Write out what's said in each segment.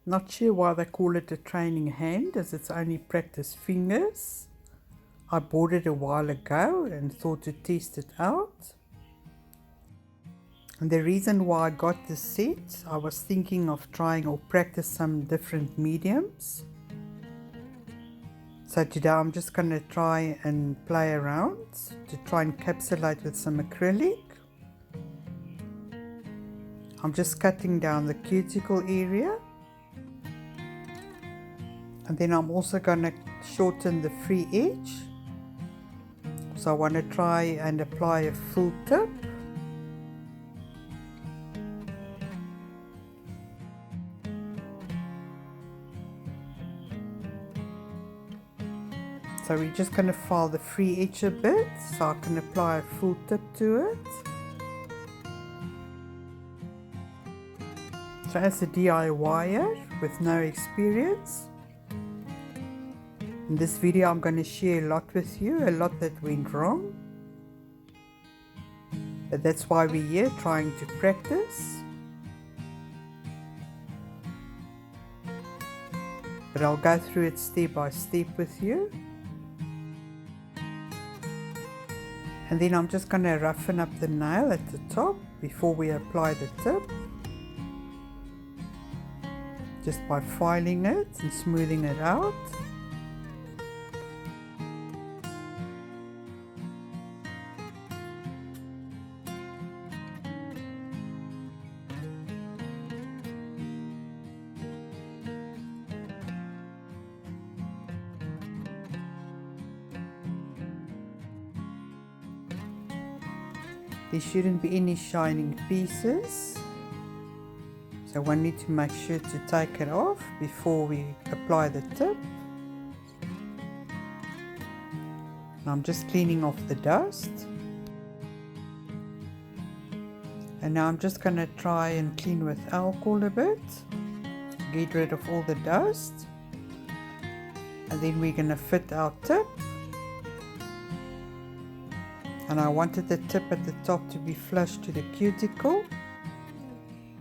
Not sure why they call it a training hand, as it's only practice fingers. I bought it a while ago and thought to test it out. And the reason why I got this set, I was thinking of trying or practice some different mediums. So today I'm just going to try and play around to try and encapsulate with some acrylic. I'm just cutting down the cuticle area. And then I'm also going to shorten the free edge. So I want to try and apply a full tip. So we're just going to file the free edge a bit so I can apply a full tip to it. So as a DIYer with no experience, in this video I'm going to share a lot with you, a lot that went wrong. But that's why we're here, trying to practice. But I'll go through it step by step with you. And then I'm just going to roughen up the nail at the top before we apply the tip. Just by filing it and smoothing it out. There shouldn't be any shining pieces, so one needs to make sure to take it off before we apply the tip. And I'm just cleaning off the dust. And now I'm just going to try and clean with alcohol a bit, get rid of all the dust. And then we're going to fit our tip. And I wanted the tip at the top to be flush to the cuticle.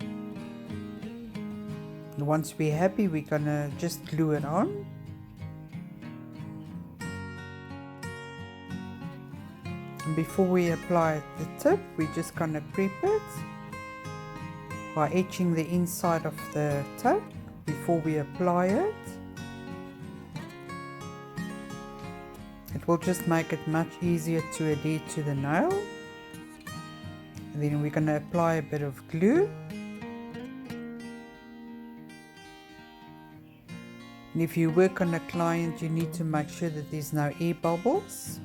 And once we're happy, we're gonna just glue it on. And before we apply the tip, we're just gonna prep it by etching the inside of the tip before we apply it. It will just make it much easier to adhere to the nail. And then we're going to apply a bit of glue. And if you work on a client, you need to make sure that there's no air bubbles.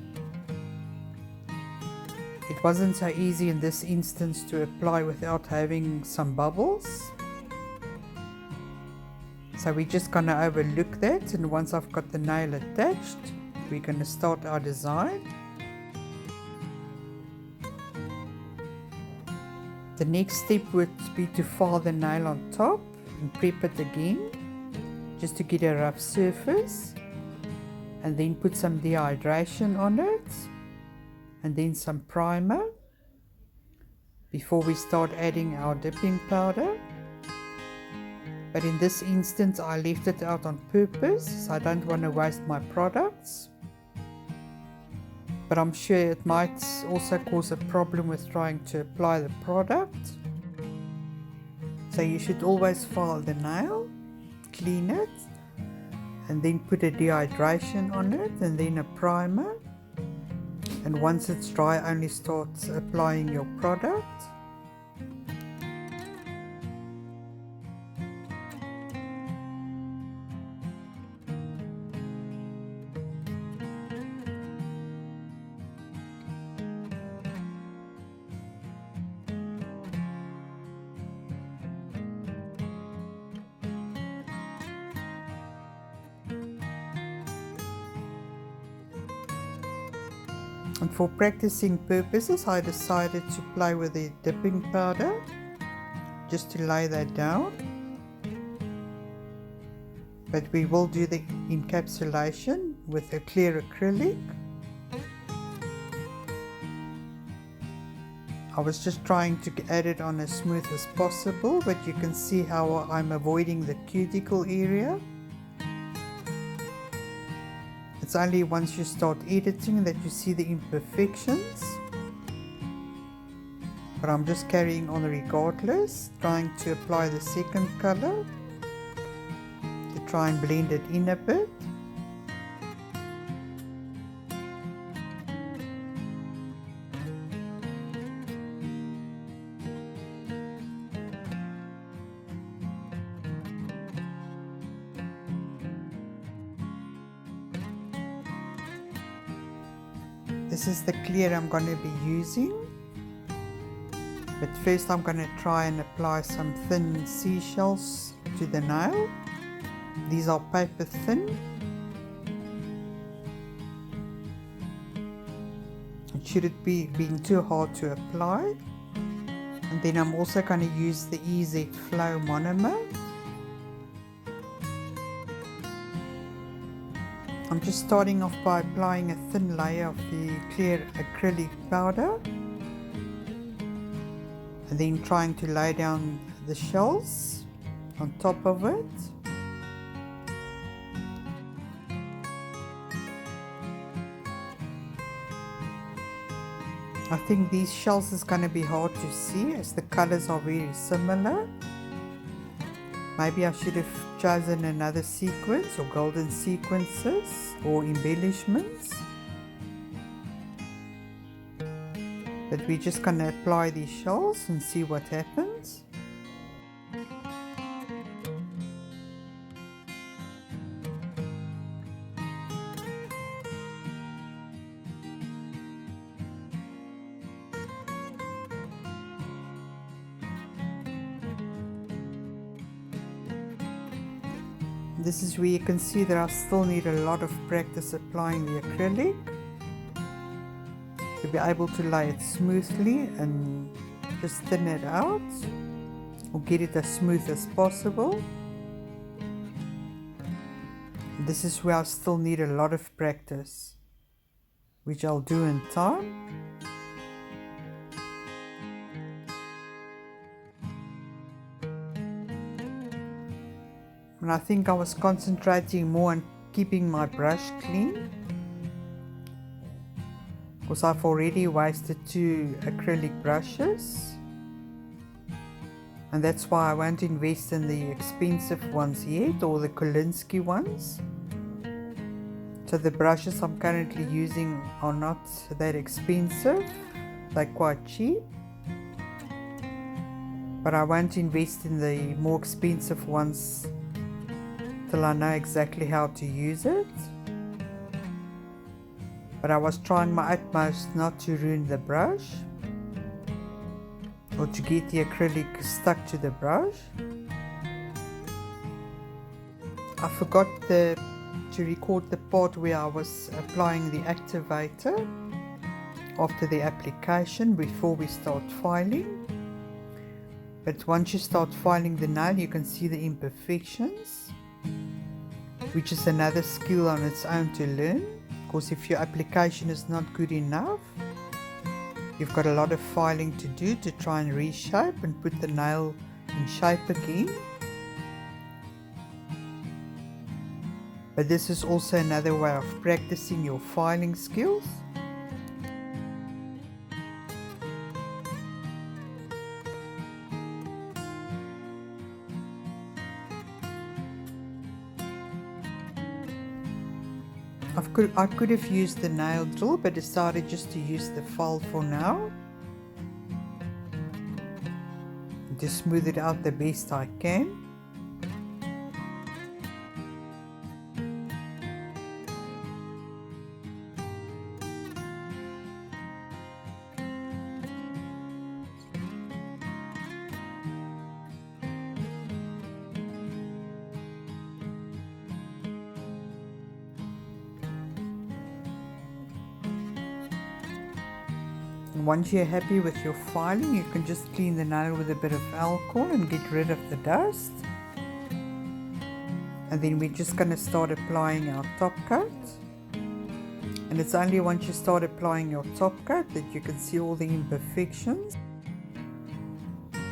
It wasn't so easy in this instance to apply without having some bubbles. So we're just going to overlook that, and once I've got the nail attached, we're going to start our design. The next step would be to file the nail on top and prep it again, just to get a rough surface, and then put some dehydration on it, and then some primer before we start adding our dipping powder. But in this instance I left it out on purpose, so I don't want to waste my products. But I'm sure it might also cause a problem with trying to apply the product. So you should always file the nail, clean it, and then put a dehydration on it, and then a primer. And once it's dry, only start applying your product. And for practicing purposes, I decided to play with the dipping powder, just to lay that down. But we will do the encapsulation with a clear acrylic. I was just trying to add it on as smooth as possible, but you can see how I'm avoiding the cuticle area. It's only once you start editing that you see the imperfections. But I'm just carrying on regardless, trying to apply the second color to try and blend it in a bit. This is the clear I'm going to be using, but first I'm going to try and apply some thin seashells to the nail. These are paper thin. It shouldn't be being too hard to apply. And then I'm also going to use the EZ Flow monomer. I'm just starting off by applying a thin layer of the clear acrylic powder and then trying to lay down the shells on top of it. I think these shells is going to be hard to see as the colors are very similar. Maybe I should have chosen another sequence or golden sequences or embellishments. But we're just going to apply these shells and see what happens. This is where you can see that I still need a lot of practice applying the acrylic to be able to lay it smoothly and just thin it out or get it as smooth as possible. This is where I still need a lot of practice, which I'll do in time. And I think I was concentrating more on keeping my brush clean because I've already wasted 2 acrylic brushes, and that's why I won't invest in the expensive ones yet, or the Kolinsky ones. So the brushes I'm currently using are not that expensive, they're quite cheap. But I won't invest in the more expensive ones till I know exactly how to use it. But I was trying my utmost not to ruin the brush or to get the acrylic stuck to the brush. I forgot to record the part where I was applying the activator after the application before we start filing. But once you start filing the nail, you can see the imperfections, which is another skill on its own to learn, because if your application is not good enough, you've got a lot of filing to do to try and reshape and put the nail in shape again. But this is also another way of practicing your filing skills. I could have used the nail drill, but decided just to use the file for now, to smooth it out the best I can. Once you're happy with your filing, you can just clean the nail with a bit of alcohol and get rid of the dust. And then we're just going to start applying our top coat. And it's only once you start applying your top coat that you can see all the imperfections.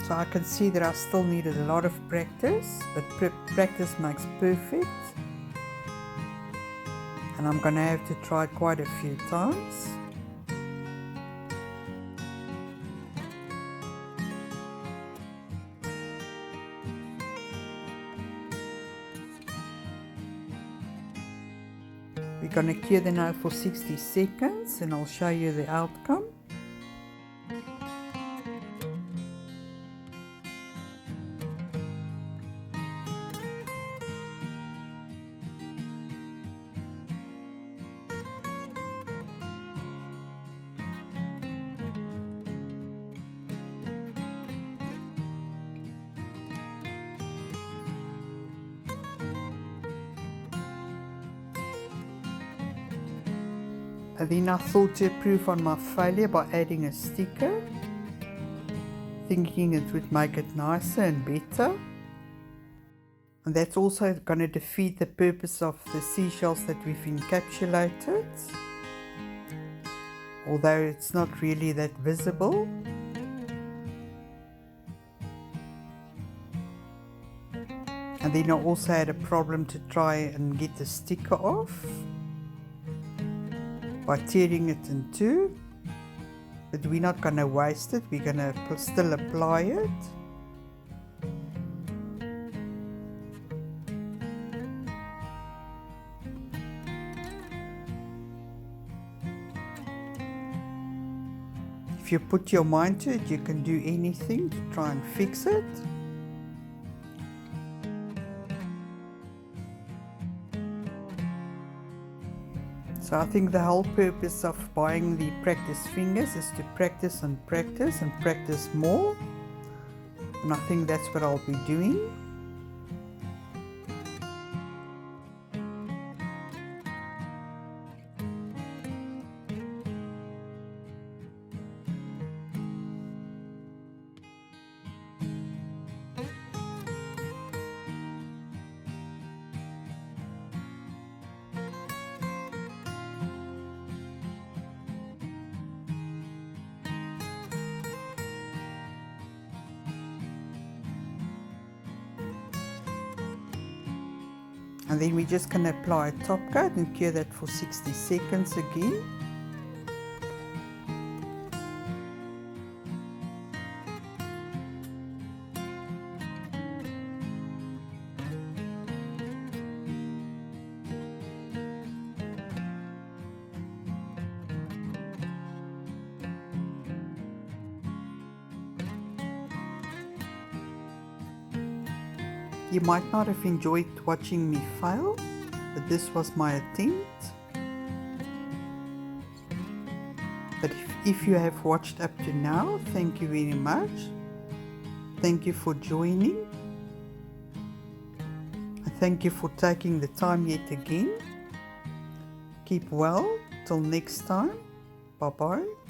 So I can see that I still needed a lot of practice, but practice makes perfect. And I'm going to have to try it quite a few times. We're going to cure the nail for 60 seconds and I'll show you the outcome. And then I thought to improve on my failure by adding a sticker, thinking it would make it nicer and better. And that's also going to defeat the purpose of the seashells that we've encapsulated, although it's not really that visible. And then I also had a problem to try and get the sticker off by tearing it in two, but we're not going to waste it, we're going to still apply it. If you put your mind to it, you can do anything to try and fix it. So I think the whole purpose of buying the practice fingers is to practice and practice more. And I think that's what I'll be doing. And then we're just going to apply a top coat and cure that for 60 seconds again. You might not have enjoyed watching me fail, but this was my attempt. But if you have watched up to now, thank you very much. Thank you for joining. And thank you for taking the time yet again. Keep well. Till next time. Bye bye.